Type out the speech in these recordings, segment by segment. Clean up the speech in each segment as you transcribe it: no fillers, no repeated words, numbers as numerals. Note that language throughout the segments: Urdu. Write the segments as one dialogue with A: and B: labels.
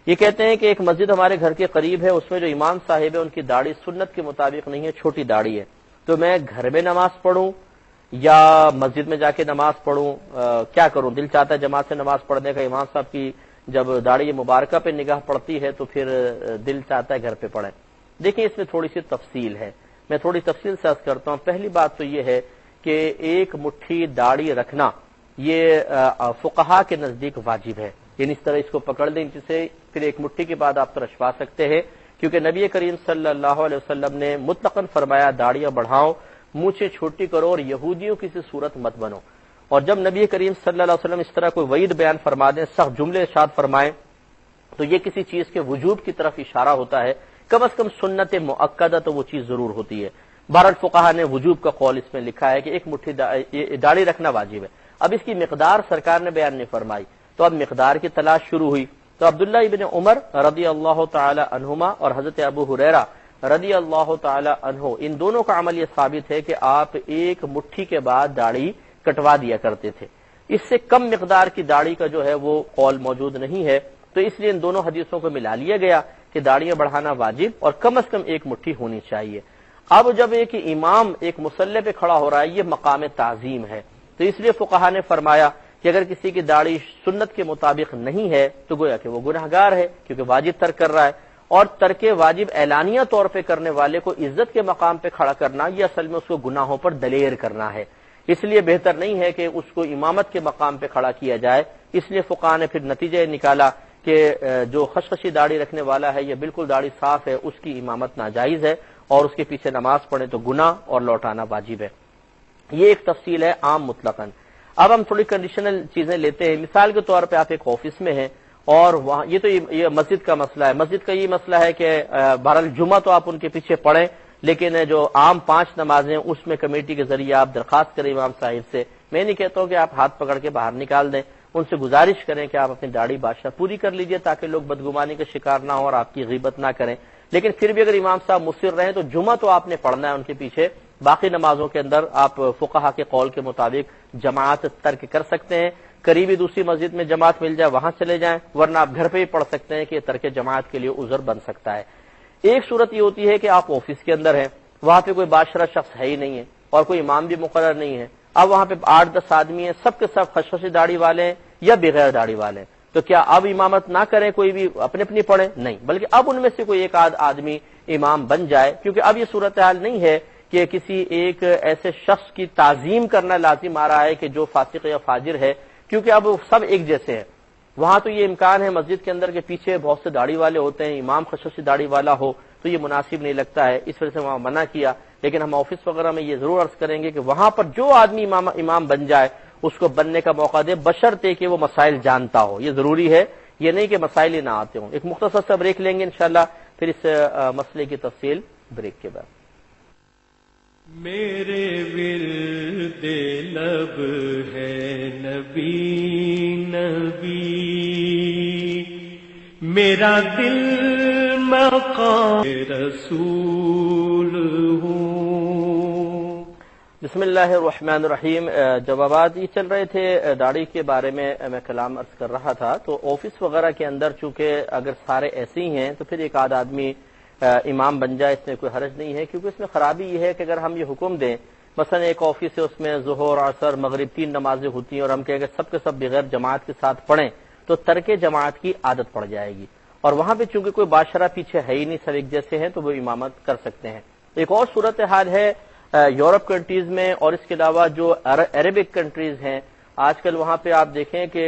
A: یہ کہتے ہیں کہ ایک مسجد ہمارے گھر کے قریب ہے، اس میں جو امام صاحب ہے ان کی داڑھی سنت کے مطابق نہیں ہے، چھوٹی داڑھی ہے، تو میں گھر میں نماز پڑھوں یا مسجد میں جا کے نماز پڑھوں؟ کیا کروں؟ دل چاہتا ہے جماعت سے نماز پڑھنے کا، امام صاحب کی جب داڑھی مبارکہ پہ نگاہ پڑتی ہے تو پھر دل چاہتا ہے گھر پہ پڑھیں۔ دیکھیں اس میں تھوڑی سی تفصیل ہے، میں تھوڑی تفصیل سے عرض کرتا ہوں۔ پہلی بات تو یہ ہے کہ ایک مٹھی داڑھی رکھنا یہ فقہا کے نزدیک واجب ہے، یعنی اس طرح اس کو پکڑ لیں جسے پھر ایک مٹھی کے بعد آپ ترشوا سکتے ہیں، کیونکہ نبی کریم صلی اللہ علیہ وسلم نے مطلقاً فرمایا داڑیاں بڑھاؤ، مونچھیں چھوٹی کرو اور یہودیوں کی سی صورت مت بنو۔ اور جب نبی کریم صلی اللہ علیہ وسلم اس طرح کوئی وعید بیان فرما دیں، سخت جملے ارشاد فرمائیں، تو یہ کسی چیز کے وجوب کی طرف اشارہ ہوتا ہے، کم از کم سنت مؤکدہ تو وہ چیز ضرور ہوتی ہے۔ بہرحال فقہا نے وجوب کا قول اس میں لکھا ہے کہ ایک مٹھی داڑھی رکھنا واجب ہے۔ اب اس کی مقدار سرکار نے بیان نہیں فرمائی، تو اب مقدار کی تلاش شروع ہوئی، تو عبداللہ ابن عمر رضی اللہ تعالی عنہما اور حضرت ابو ہریرہ رضی اللہ تعالی عنہ، ان دونوں کا عمل یہ ثابت ہے کہ آپ ایک مٹھی کے بعد داڑھی کٹوا دیا کرتے تھے۔ اس سے کم مقدار کی داڑھی کا جو ہے وہ قول موجود نہیں ہے، تو اس لیے ان دونوں حدیثوں کو ملا لیا گیا کہ داڑیاں بڑھانا واجب اور کم از کم ایک مٹھی ہونی چاہیے۔ اب جب ایک امام ایک مصلی پہ کھڑا ہو رہا ہے، یہ مقام تعظیم ہے، تو اس لیے فقہا نے فرمایا کہ اگر کسی کی داڑھی سنت کے مطابق نہیں ہے تو گویا کہ وہ گنہگار ہے، کیونکہ واجب ترک کر رہا ہے، اور ترک واجب اعلانیہ طور پہ کرنے والے کو عزت کے مقام پہ کھڑا کرنا یہ اصل میں اس کو گناہوں پر دلیر کرنا ہے، اس لیے بہتر نہیں ہے کہ اس کو امامت کے مقام پہ کھڑا کیا جائے۔ اس لیے فقہا نے پھر نتیجہ نکالا کہ جو خشخشی داڑھی رکھنے والا ہے، یہ بالکل داڑھی صاف ہے، اس کی امامت ناجائز ہے اور اس کے پیچھے نماز پڑھے تو گناہ اور لوٹانا واجب ہے۔ یہ ایک تفصیل ہے عام مطلقاً۔ اب ہم تھوڑی کنڈیشنل چیزیں لیتے ہیں، مثال کے طور پہ آپ ایک آفس میں ہیں اور وہاں یہ مسجد کا مسئلہ ہے، مسجد کا یہ مسئلہ ہے کہ بہرحال جمعہ تو آپ ان کے پیچھے پڑھیں، لیکن جو عام 5 نمازیں اس میں کمیٹی کے ذریعے آپ درخواست کریں امام صاحب سے، میں نہیں کہتا ہوں کہ آپ ہاتھ پکڑ کے باہر نکال دیں، ان سے گزارش کریں کہ آپ اپنی داڑھی بادشاہ پوری کر لیجئے تاکہ لوگ بدگمانی کا شکار نہ ہو اور آپ کی غیبت نہ کریں، لیکن پھر بھی اگر امام صاحب مصر رہیں تو جمعہ تو آپ نے پڑھنا ہے ان کے پیچھے، باقی نمازوں کے اندر آپ فقہا کے قول کے مطابق جماعت ترک کر سکتے ہیں، قریبی دوسری مسجد میں جماعت مل جائے وہاں چلے جائیں، ورنہ آپ گھر پہ ہی پڑھ سکتے ہیں کہ یہ ترک جماعت کے لیے عذر بن سکتا ہے۔ ایک صورت یہ ہوتی ہے کہ آپ آفس کے اندر ہیں، وہاں پہ کوئی باشرہ شخص ہے ہی نہیں ہے اور کوئی امام بھی مقرر نہیں ہے، اب وہاں پہ 8-10 آدمی ہیں، سب کے سب خشخشی داڑھی والے ہیں یا بغیر داڑھی والے ہیں، تو کیا اب امامت نہ کریں، کوئی بھی اپنی اپنی پڑھیں؟ نہیں، بلکہ اب ان میں سے کوئی ایک آدمی امام بن جائے، کیونکہ اب یہ صورتحال نہیں ہے کہ کسی ایک ایسے شخص کی تعظیم کرنا لازم آ رہا ہے کہ جو فاسق یا فاجر ہے، کیونکہ اب سب ایک جیسے ہیں۔ وہاں تو یہ امکان ہے مسجد کے اندر کے پیچھے بہت سے داڑھی والے ہوتے ہیں، امام خصوصی داڑھی والا ہو تو یہ مناسب نہیں لگتا ہے، اس وجہ سے وہاں منع کیا، لیکن ہم آفس وغیرہ میں یہ ضرور عرض کریں گے کہ وہاں پر جو آدمی امام بن جائے اس کو بننے کا موقع دے، بشرطے کہ وہ مسائل جانتا ہو، یہ ضروری ہے، یہ نہیں کہ مسائل ہی نہ آتے ہوں۔ ایک مختصر سا بریک لیں گے انشاءاللہ، پھر اس مسئلے کی تفصیل بریک کے بعد۔
B: میرے ورد لب ہے نبی نبی، میرا دل مقام رسول ہوں۔
A: بسم اللہ الرحمن الرحیم۔ جوابات یہ چل رہے تھے داڑھی کے بارے میں کلام عرض کر رہا تھا، تو آفس وغیرہ کے اندر چونکہ اگر سارے ایسے ہی ہیں تو پھر ایک آدھ آدمی امام بن جائے، اس میں کوئی حرج نہیں ہے، کیونکہ اس میں خرابی یہ ہے کہ اگر ہم یہ حکم دیں، مثلا ایک آفس ہے اس میں ظہر عصر مغرب 3 نمازیں ہوتی ہیں اور ہم کہیں کہ سب کے سب بغیر جماعت کے ساتھ پڑھیں، تو ترک جماعت کی عادت پڑ جائے گی، اور وہاں پہ چونکہ کوئی باشرہ پیچھے ہے ہی نہیں، سب ایک جیسے ہیں تو وہ امامت کر سکتے ہیں۔ ایک اور صورتحال ہے یورپ کنٹریز میں، اور اس کے علاوہ جو عربک کنٹریز ہیں، آج کل وہاں پہ آپ دیکھیں کہ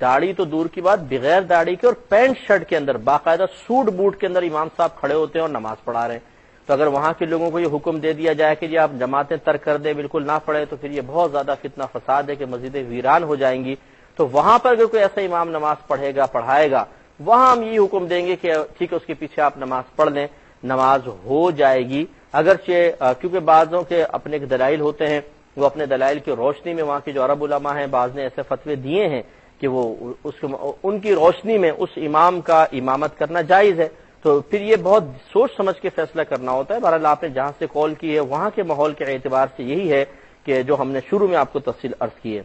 A: داڑھی تو دور کی بات، بغیر داڑھی کے اور پینٹ شرٹ کے اندر باقاعدہ سوٹ بوٹ کے اندر امام صاحب کھڑے ہوتے ہیں اور نماز پڑھا رہے ہیں، تو اگر وہاں کے لوگوں کو یہ حکم دے دیا جائے کہ جی آپ جماعتیں ترک کر دیں، بالکل نہ پڑھیں، تو پھر یہ بہت زیادہ فتنہ فساد ہے کہ مسجدیں ویران ہو جائیں گی۔ تو وہاں پر اگر کوئی ایسا امام نماز پڑھائے گا، وہاں ہم یہ حکم دیں گے کہ ٹھیک ہے اس کے پیچھے آپ نماز پڑھ لیں، نماز ہو جائے گی، اگرچہ کیونکہ بعضوں کے اپنے دلائل ہوتے ہیں، وہ اپنے دلائل کی روشنی میں، وہاں کے جو عرب علماء ہیں بعض نے ایسے فتوے دیے ہیں کہ وہ ان کی روشنی میں اس امام کا امامت کرنا جائز ہے، تو پھر یہ بہت سوچ سمجھ کے فیصلہ کرنا ہوتا ہے۔ بہرحال آپ نے جہاں سے کال کی ہے وہاں کے ماحول کے اعتبار سے یہی ہے کہ جو ہم نے شروع میں آپ کو تفصیل عرض کی ہے۔